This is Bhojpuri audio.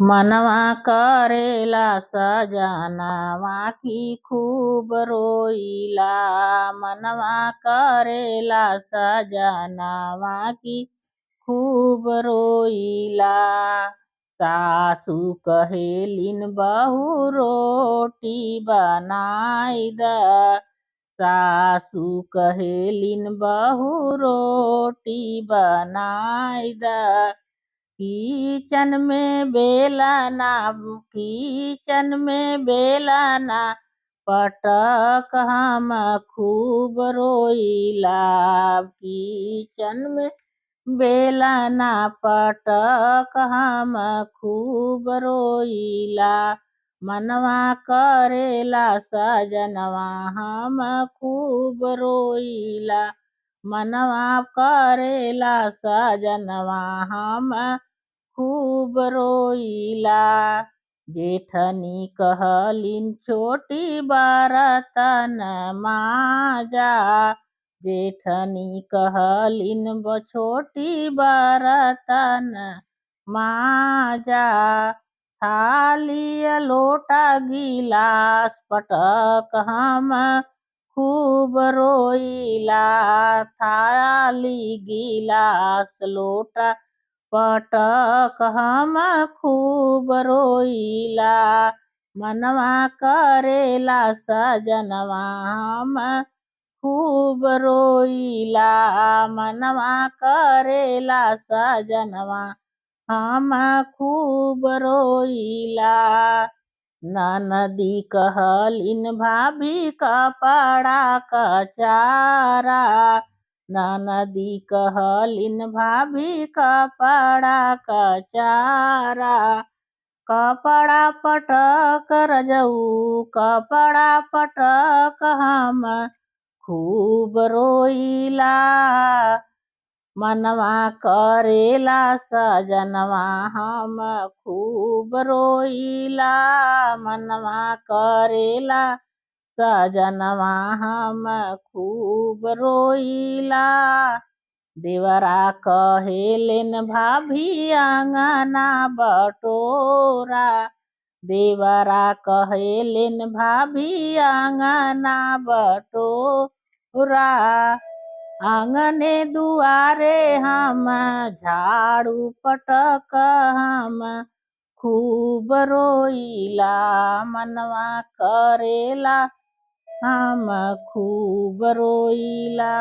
मनवा करेला सजनवा की खूब रोइला। मनवा करेला सजनवा की खूब रोइला। सासु कहेलिन बहू रोटी बनाई द। सासु कहेलिन बहू रोटी बनाई द। किचन में बेलना पटक हम खूब रोइला। किचन में बेलना पटक हम खूब रोइला। मनवा करेला सजनवा हम खूब रोइला। मनवा करेला सजनवा हम खूब रोइला। जेठनी कहलिन छोटी बरतन माजा। जेठनी कहलिन छोटी बरतन माजा। थाली लोटा गिलास पटक हम खूब रोइला। थाली गिलास लोटा पटक हम खूब रोइला। मनवा करेला सजनवा हम खूब रोइला। मनवा करेला सजनवा हम खूब रोइला। ननदी कहलिन भाभी कपड़ा कचारा। ननदी कहलिन भाभी कपड़ा कचारा। कपड़ा पटक रजऊ कपड़ा पटक हम खूब रोइला। मनवा करेला सजनवा हम खूब रोइला। मनवा करेला सजनवा हम खूब रोइला। देवरा कहेलिन भाभी अंगना बटोरा। देवरा कहेलिन भाभी अंगना बटोरा। आंगने दुआरे हम झाड़ू पटक हम खूब रोइला। मनवा करेला हम खूब रोइला।